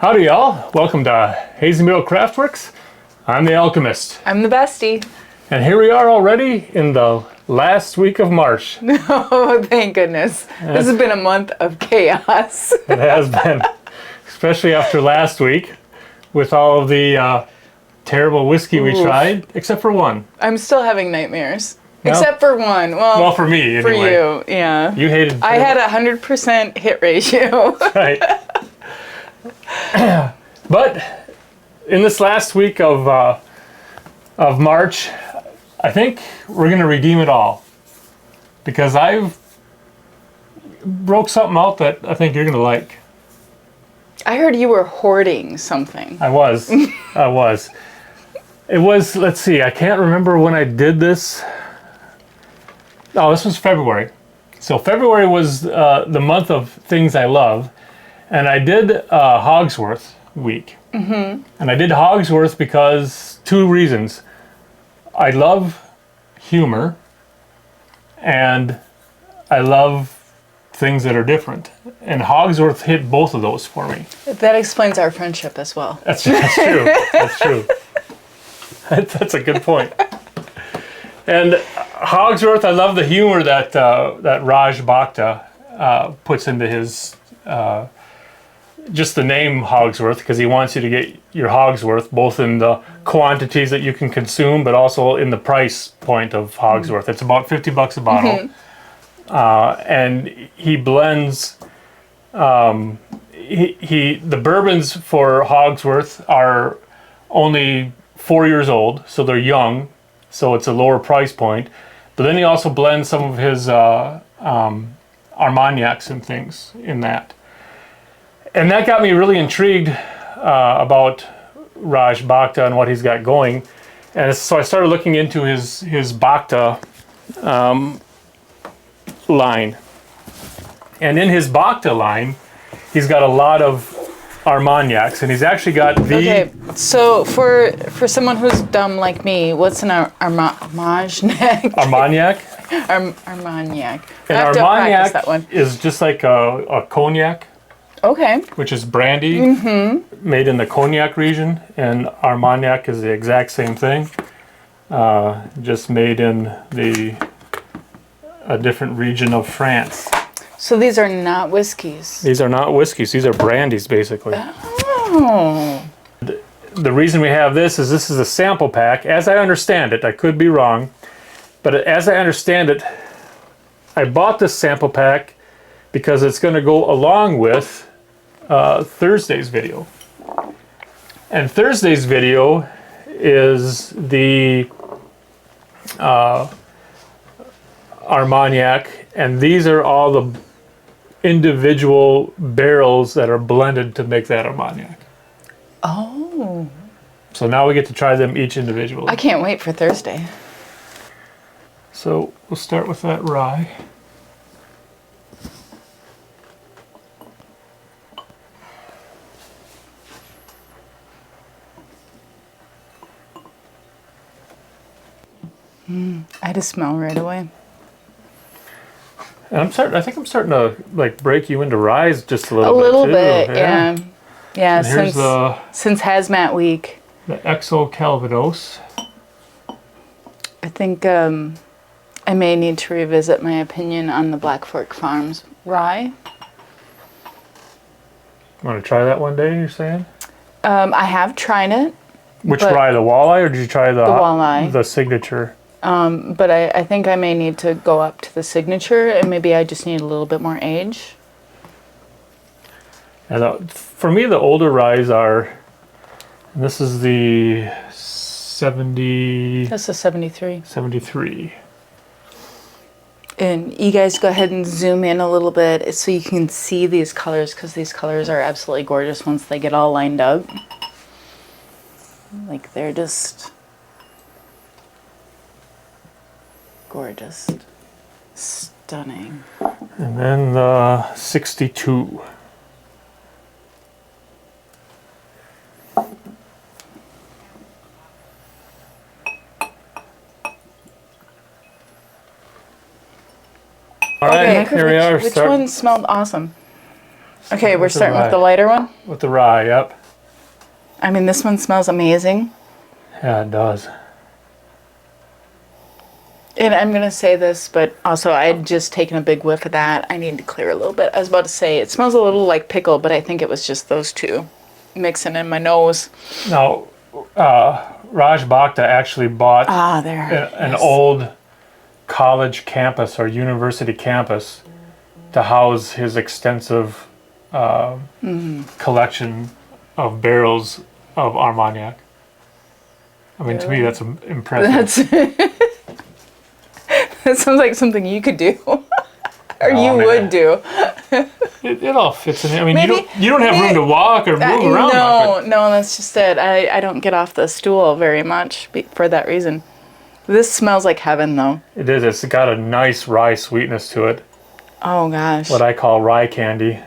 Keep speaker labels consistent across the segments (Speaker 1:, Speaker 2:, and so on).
Speaker 1: Howdy, y'all. Welcome to Hazy Meadow Craftworks. I'm the Alchemist.
Speaker 2: I'm the Bestie.
Speaker 1: And here we are already in the last week of March.
Speaker 2: Oh, thank goodness. This has been a month of chaos.
Speaker 1: It has been, especially after last week with all of the terrible whiskey we tried, except for one.
Speaker 2: I'm still having nightmares.
Speaker 1: No?
Speaker 2: Except for one. Well,
Speaker 1: for me, anyway.
Speaker 2: For you, yeah.
Speaker 1: You hated
Speaker 2: I had 100% hit ratio.
Speaker 1: Right. But in this last week of March, I think we're going to redeem it all. Because I've broke something out that I think you're going to like.
Speaker 2: I heard you were hoarding something.
Speaker 1: I was. I was. It was, let's see, I can't remember when I did this. Oh, this was February. So February was the month of things I love. And I did Hogsworth week. Mm-hmm. And I did Hogsworth because two reasons. I love humor. And I love things that are different. And Hogsworth hit both of those for me.
Speaker 2: That explains our friendship as well.
Speaker 1: That's true. That's true. That's a good point. And Hogsworth, I love the humor that Raj Bhakta puts into his, just the name Hogsworth, because he wants you to get your Hogsworth, both in the quantities that you can consume, but also in the price point of Hogsworth. It's about $50 a bottle. Mm-hmm. And he blends, the bourbons for Hogsworth are only 4 years old, so they're young, so it's a lower price point. But then he also blends some of his Armagnacs and things in that. And that got me really intrigued about Raj Bhakta and what he's got going. And so I started looking into his Bhakta line. And in his Bhakta line, he's got a lot of Armagnacs, and he's actually got the...
Speaker 2: Okay, so for someone who's dumb like me, what's an Armagnac?
Speaker 1: Armagnac?
Speaker 2: Armagnac.
Speaker 1: An
Speaker 2: I have to practice that
Speaker 1: Armagnac
Speaker 2: one.
Speaker 1: is just like a cognac.
Speaker 2: Okay.
Speaker 1: Which is brandy made in the Cognac region, and Armagnac is the exact same thing, just made in a different region of France.
Speaker 2: So these are not whiskeys?
Speaker 1: These are not whiskeys, these are brandies basically.
Speaker 2: Oh.
Speaker 1: The reason we have this is a sample pack. As I understand it, I could be wrong, but as I understand it, I bought this sample pack because it's going to go along with Thursday's video. And Thursday's video is the Armagnac, and these are all the individual barrels that are blended to make that Armagnac.
Speaker 2: Oh.
Speaker 1: So now we get to try them each individually.
Speaker 2: I can't wait for Thursday.
Speaker 1: So we'll start with that rye.
Speaker 2: I had a smell right away.
Speaker 1: And I think I'm starting to like break you into ryes just a little bit.
Speaker 2: A little
Speaker 1: too.
Speaker 2: bit, yeah. Yeah, since Hazmat Week.
Speaker 1: The Bhakta Calvados.
Speaker 2: I think I may need to revisit my opinion on the Black Fork Farms rye.
Speaker 1: Want to try that one day, you're saying?
Speaker 2: I have tried it.
Speaker 1: Which rye, the walleye, or did you try the
Speaker 2: walleye?
Speaker 1: The signature?
Speaker 2: But I think I may need to go up to the signature, and maybe I just need a little bit more age.
Speaker 1: And for me, the older ryes are, and this is the 70...
Speaker 2: That's a 73.
Speaker 1: 73.
Speaker 2: And you guys go ahead and zoom in a little bit so you can see these colors, because these colors are absolutely gorgeous once they get all lined up. Like, they're just gorgeous. Stunning.
Speaker 1: And then the 62. All right, here we are.
Speaker 2: Which one smelled awesome? Okay, we're
Speaker 1: With the
Speaker 2: starting with
Speaker 1: rye.
Speaker 2: the lighter one.
Speaker 1: With the rye, yep.
Speaker 2: I mean, this one smells amazing.
Speaker 1: Yeah, it does.
Speaker 2: And I'm going to say this, but also I had just taken a big whiff of that. I need to clear a little bit. I was about to say, it smells a little like pickle, but I think it was just those two mixing in my nose.
Speaker 1: Now, Raj Bhakta actually bought
Speaker 2: There.
Speaker 1: an old college campus or university campus to house his extensive collection of barrels of Armagnac. I mean, to me, that's impressive.
Speaker 2: That sounds like something you could do. Or
Speaker 1: No,
Speaker 2: you
Speaker 1: I mean,
Speaker 2: would do.
Speaker 1: It all fits in there. I mean,
Speaker 2: Maybe-
Speaker 1: you don't have room to walk or move around.
Speaker 2: No, that's just it. I don't get off the stool very much for that reason. This smells like heaven, though.
Speaker 1: It is. It's got a nice rye sweetness to it.
Speaker 2: Oh, gosh.
Speaker 1: What I call rye candy.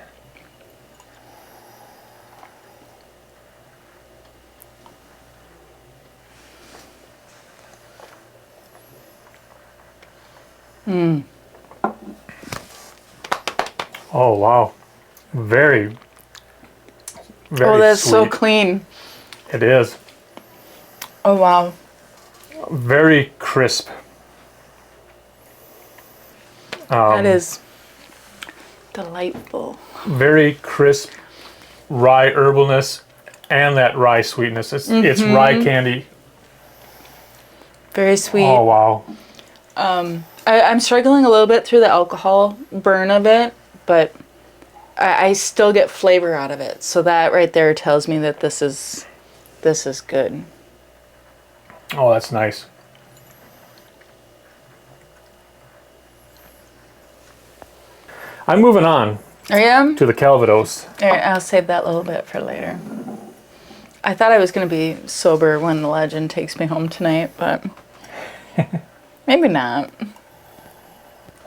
Speaker 1: Oh, wow. Very, very
Speaker 2: Oh, that's
Speaker 1: sweet.
Speaker 2: so clean.
Speaker 1: It is.
Speaker 2: Oh, wow.
Speaker 1: Very crisp.
Speaker 2: That is delightful.
Speaker 1: Very crisp rye herbalness and that rye sweetness. It's rye candy.
Speaker 2: Very sweet.
Speaker 1: Oh, wow.
Speaker 2: I'm struggling a little bit through the alcohol burn of it, but I still get flavor out of it. So that right there tells me that this is good.
Speaker 1: Oh, that's nice. I'm moving on
Speaker 2: I am?
Speaker 1: to the Calvados.
Speaker 2: All right, I'll save that little bit for later. I thought I was going to be sober when the legend takes me home tonight, but maybe not.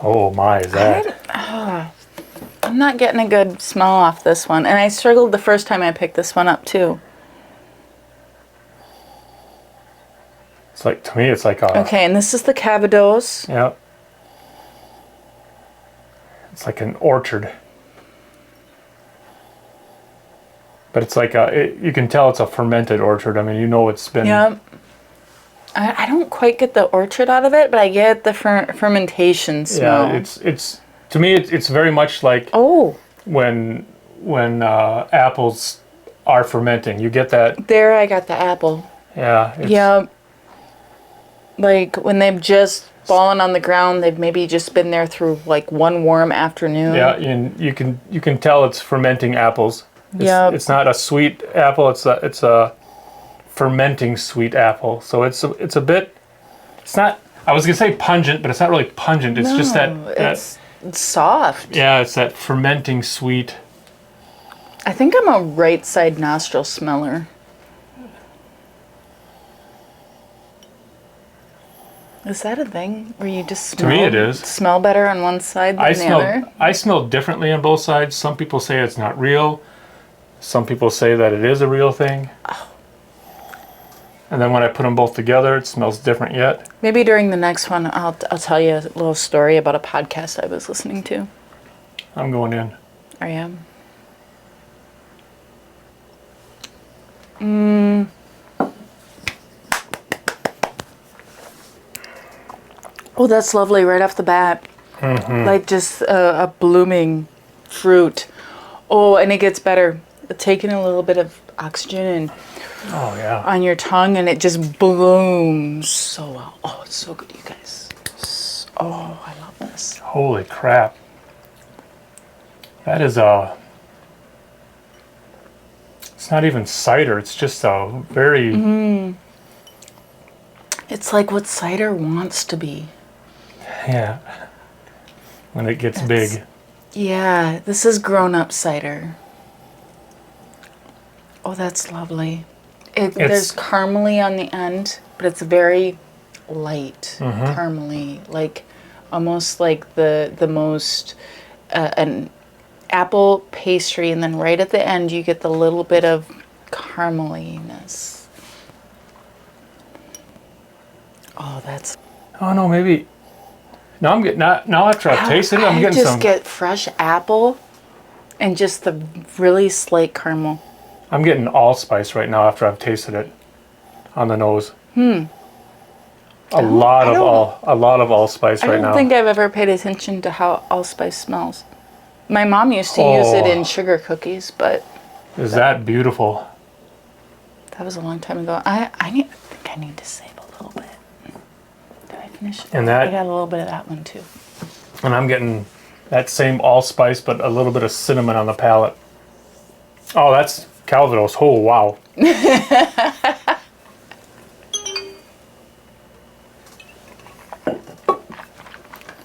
Speaker 1: Oh my, is that?
Speaker 2: I'm not getting a good smell off this one. And I struggled the first time I picked this one up, too.
Speaker 1: It's like, to me, it's like a.
Speaker 2: Okay, and this is the Calvados.
Speaker 1: Yeah. It's like an orchard. But it's like you can tell it's a fermented orchard. I mean, you know it's been.
Speaker 2: Yep. I don't quite get the orchard out of it, but I get the fermentation smell.
Speaker 1: Yeah, it's to me it's very much like when apples are fermenting. You get that.
Speaker 2: There I got the apple.
Speaker 1: Yeah.
Speaker 2: Yep. Like when they've just fallen on the ground, they've maybe just been there through like one warm afternoon.
Speaker 1: Yeah, and you can tell it's fermenting apples.
Speaker 2: Yep.
Speaker 1: It's not a sweet apple. It's a fermenting sweet apple. So it's a bit. It's not. I was gonna say pungent, but it's not really pungent. It's just that.
Speaker 2: It's soft.
Speaker 1: Yeah, it's that fermenting sweet.
Speaker 2: I think I'm a right side nostril smeller. Is that a thing where you just smell?
Speaker 1: To me, it is.
Speaker 2: Smell better on one side than the other?
Speaker 1: I smell differently on both sides. Some people say it's not real. Some people say that it is a real thing. Oh. And then when I put them both together, it smells different yet.
Speaker 2: Maybe during the next one, I'll tell you a little story about a podcast I was listening to.
Speaker 1: I'm going in.
Speaker 2: I am. Oh, that's lovely right off the bat. Like just a blooming fruit. Oh, and it gets better. Taking a little bit of oxygen and
Speaker 1: Oh yeah.
Speaker 2: on your tongue, and it just blooms so well. Oh, it's so good, you guys. Oh, I love this.
Speaker 1: Holy crap. That is it's not even cider. It's just a very.
Speaker 2: It's like what cider wants to be.
Speaker 1: Yeah. When it gets big.
Speaker 2: Yeah, this is grown-up cider. Oh, that's lovely. There's caramely on the end, but it's very light, caramely, like almost like the most an apple pastry, and then right at the end you get the little bit of carameliness. Oh, that's.
Speaker 1: Oh no, maybe. Now I'm getting now after I've tasted it, I'm getting
Speaker 2: just
Speaker 1: some.
Speaker 2: get fresh apple And just the really slight caramel.
Speaker 1: I'm getting allspice right now after I've tasted it on the nose. A lot of allspice right now.
Speaker 2: I don't think I've ever paid attention to how allspice smells. My mom used to use it in sugar cookies, but...
Speaker 1: Is that beautiful?
Speaker 2: That was a long time ago. I think I need to save a little bit. Did I finish?
Speaker 1: And that,
Speaker 2: I got a little bit of that one too.
Speaker 1: And I'm getting that same allspice, but a little bit of cinnamon on the palate. Oh, that's Calvados. Oh, wow.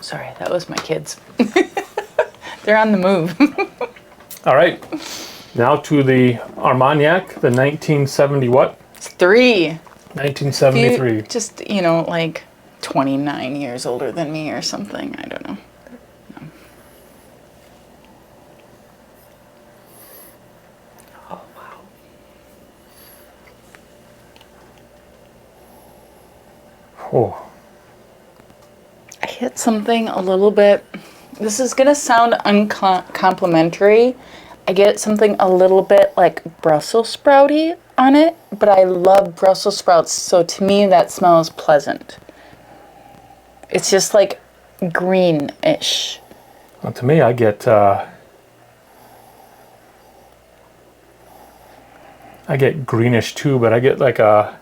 Speaker 2: Sorry, that was my kids. They're on the move.
Speaker 1: All right. Now to the Armagnac, the 1970 what?
Speaker 2: It's 3.
Speaker 1: 1973.
Speaker 2: Just, like 29 years older than me or something. I don't know. No. Oh, wow.
Speaker 1: Oh.
Speaker 2: I hit something a little bit. This is going to sound uncomplimentary. I get something a little bit like Brussels sprouty on it, but I love Brussels sprouts, so to me that smells pleasant. It's just like greenish.
Speaker 1: Well, to me, I get greenish too, but I get like a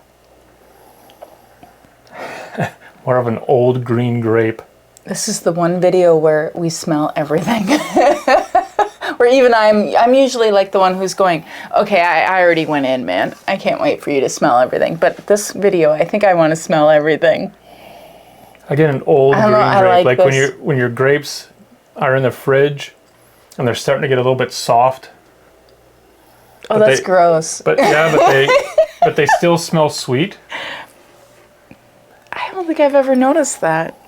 Speaker 1: more of an old green grape.
Speaker 2: This is the one video where we smell everything. Where even I'm usually like the one who's going, okay, I already went in, man. I can't wait for you to smell everything. But this video, I think I want to smell everything.
Speaker 1: I get an old green grape. Like
Speaker 2: this.
Speaker 1: when your grapes are in the fridge and they're starting to get a little bit soft.
Speaker 2: Oh, that's gross.
Speaker 1: But but they still smell sweet.
Speaker 2: I don't think I've ever noticed that.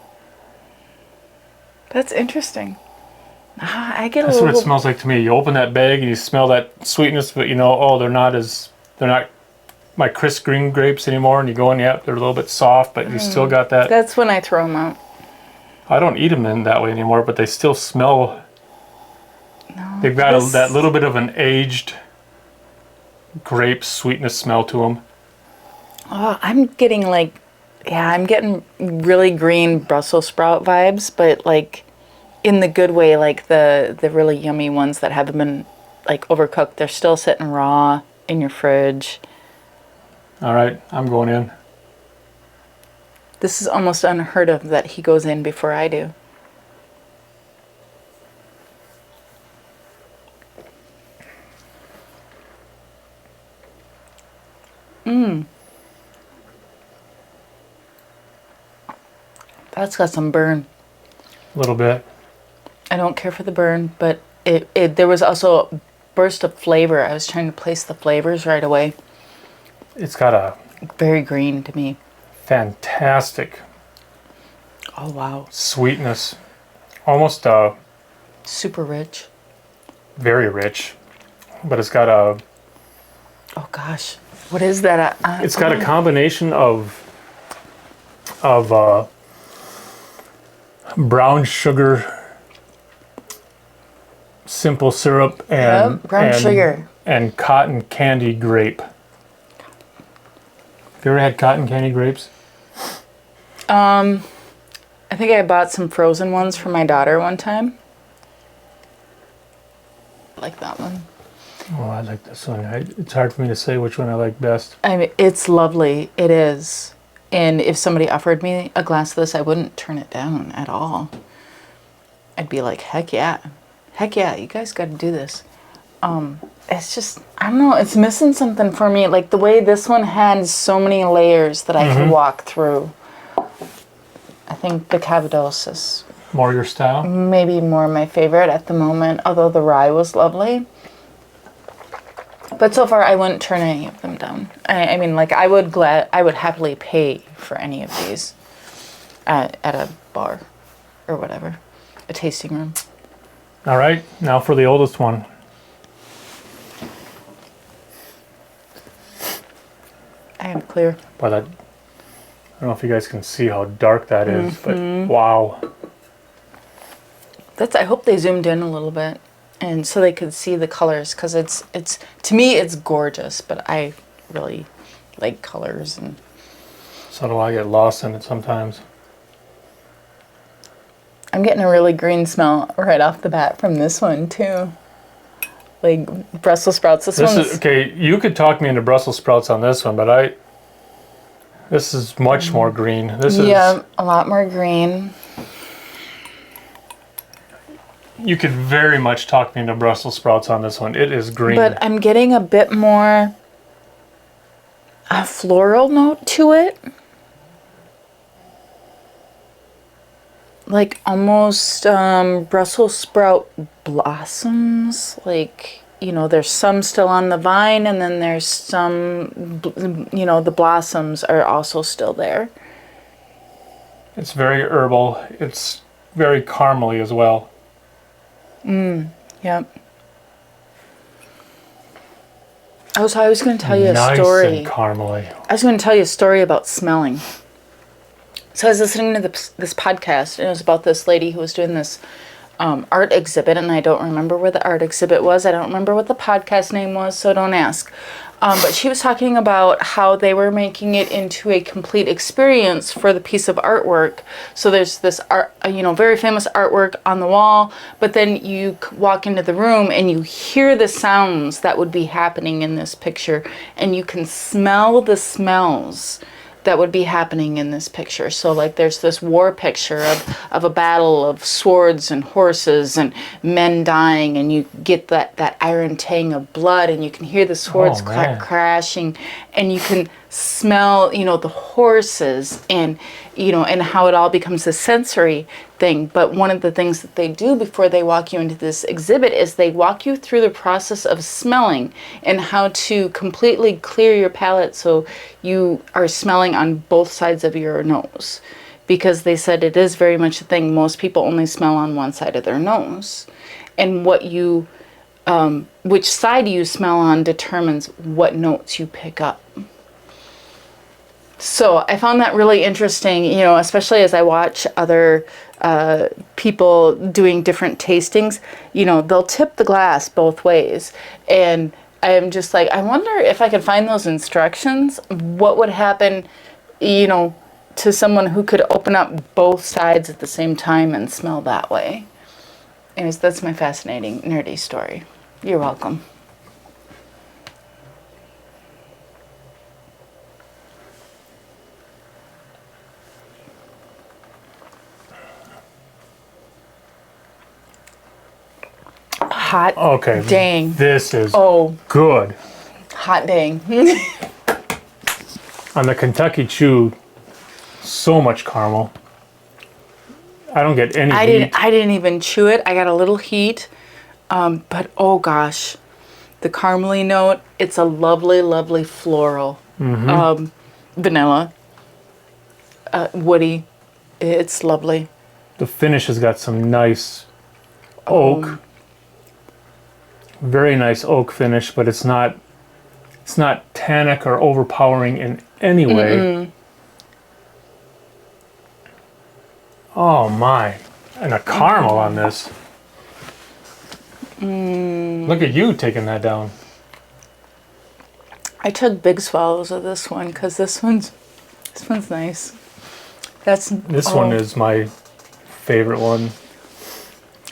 Speaker 2: That's interesting. I get
Speaker 1: That's what it smells like to me. You open that bag and you smell that sweetness, but they're not my crisp green grapes anymore. And you go in, they're a little bit soft, but you still got that.
Speaker 2: That's when I throw them out.
Speaker 1: I don't eat them in that way anymore, but they still smell. No, they've got that little bit of an aged grape sweetness smell to them.
Speaker 2: Oh, I'm getting really green Brussels sprout vibes, but like in the good way, like the really yummy ones that haven't been like overcooked. They're still sitting raw in your fridge.
Speaker 1: All right, I'm going in.
Speaker 2: This is almost unheard of that he goes in before I do. That's got some burn.
Speaker 1: A little bit.
Speaker 2: I don't care for the burn, but there was also a burst of flavor. I was trying to place the flavors right away.
Speaker 1: It's got a
Speaker 2: very green to me.
Speaker 1: Fantastic.
Speaker 2: Oh wow.
Speaker 1: Sweetness. Almost
Speaker 2: super rich.
Speaker 1: Very rich. But it's got a
Speaker 2: oh gosh. What is that?
Speaker 1: It's got a combination of brown sugar, simple syrup, and
Speaker 2: brown sugar
Speaker 1: and cotton candy grape. Have you ever had cotton candy grapes?
Speaker 2: I think I bought some frozen ones for my daughter one time. I like that one.
Speaker 1: Oh, I like this one. It's hard for me to say which one I like best.
Speaker 2: I mean, it's lovely. It is. And if somebody offered me a glass of this, I wouldn't turn it down at all. I'd be like, heck yeah. Heck yeah, you guys got to do this. It's just, I don't know, it's missing something for me. Like the way this one had so many layers that I could walk through. I think the Calvados is
Speaker 1: more your style?
Speaker 2: Maybe more my favorite at the moment, although the rye was lovely. But so far, I wouldn't turn any of them down. I mean, like I would happily pay for any of these at a bar or whatever, a tasting room.
Speaker 1: All right, now for the oldest one.
Speaker 2: I am clear.
Speaker 1: But I don't know if you guys can see how dark that is, but wow.
Speaker 2: I hope they zoomed in a little bit and so they could see the colors, because it's to me it's gorgeous, but I really like colors. And
Speaker 1: so do I. Get lost in it sometimes.
Speaker 2: I'm getting a really green smell right off the bat from this one too, like Brussels sprouts. This one's
Speaker 1: okay. You could talk me into Brussels sprouts on this one, but this is much more green. This is
Speaker 2: a lot more green.
Speaker 1: You could very much talk me into Brussels sprouts on this one. It is green.
Speaker 2: But I'm getting a bit more a floral note to it. Like almost Brussels sprout blossoms. Like, there's some still on the vine, and then there's some, the blossoms are also still there.
Speaker 1: It's very herbal. It's very caramely as well.
Speaker 2: Yep. I was going to tell you a story.
Speaker 1: Nice and caramely.
Speaker 2: I was going to tell you a story about smelling. So I was listening to this podcast, and it was about this lady who was doing this art exhibit, and I don't remember where the art exhibit was. I don't remember what the podcast name was, so don't ask. But she was talking about how they were making it into a complete experience for the piece of artwork. So there's this art, very famous artwork on the wall, but then you walk into the room and you hear the sounds that would be happening in this picture, and you can smell the smells that would be happening in this picture. So like there's this war picture of a battle of swords and horses and men dying, and you get that iron tang of blood, and you can hear the swords crashing, and you can smell, the horses, and and how it all becomes a sensory thing. But one of the things that they do before they walk you into this exhibit is they walk you through the process of smelling and how to completely clear your palate so you are smelling on both sides of your nose. Because they said it is very much a thing. Most people only smell on one side of their nose. And which side you smell on determines what notes you pick up. So I found that really interesting, especially as I watch other people doing different tastings. They'll tip the glass both ways. And I'm just like, I wonder if I could find those instructions, what would happen, to someone who could open up both sides at the same time and smell that way. Anyways, that's my fascinating, nerdy story. You're welcome. Hot dang.
Speaker 1: This is good.
Speaker 2: Hot dang.
Speaker 1: On the Kentucky Chew, so much caramel. I don't get any heat.
Speaker 2: I didn't even chew it. I got a little heat. But oh gosh, the caramely note, it's a lovely, lovely floral. Vanilla. Woody. It's lovely.
Speaker 1: The finish has got some nice oak. Very nice oak finish, but it's not tannic or overpowering in any way. Oh my. And a caramel on this. Look at you taking that down.
Speaker 2: I took big swallows of this one because this one's nice. This
Speaker 1: one is my favorite one.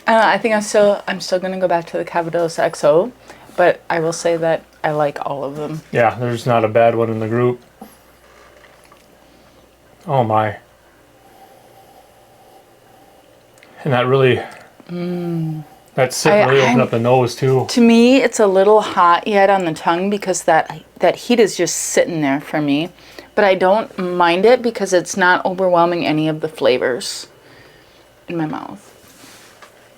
Speaker 2: I think I'm still gonna go back to the Calvados XO, but I will say that I like all of them.
Speaker 1: Yeah, there's not a bad one in the group. Oh my. And that really, that sip really opened up the nose too.
Speaker 2: To me, it's a little hot yet on the tongue because that heat is just sitting there for me. But I don't mind it because it's not overwhelming any of the flavors in my mouth.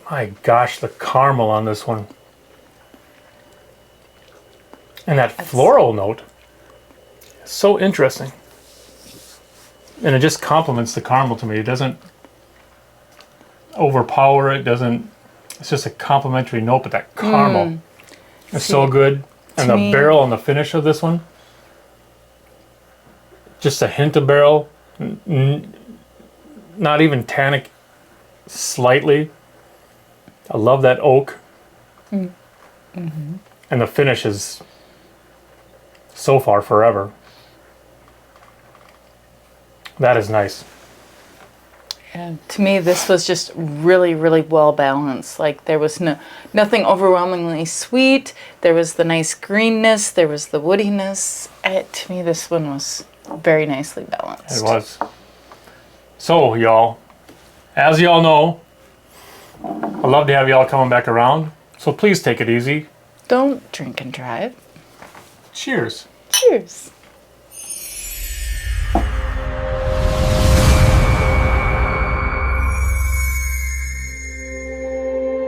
Speaker 1: My gosh, the caramel on this one. And that floral note. So interesting. And it just complements the caramel to me. It doesn't overpower it. It's just a complimentary note, but that caramel is so good. And the barrel and the finish of this one. Just a hint of barrel. Not even tannic slightly. I love that oak. And the finish is so far forever. That is nice.
Speaker 2: And to me, this was just really, really well balanced. Like there was nothing overwhelmingly sweet. There was the nice greenness. There was the woodiness. To me, this one was very nicely balanced.
Speaker 1: It was. So, y'all, as y'all know, I love to have y'all coming back around. So please take it easy.
Speaker 2: Don't drink and drive.
Speaker 1: Cheers.
Speaker 2: Cheers.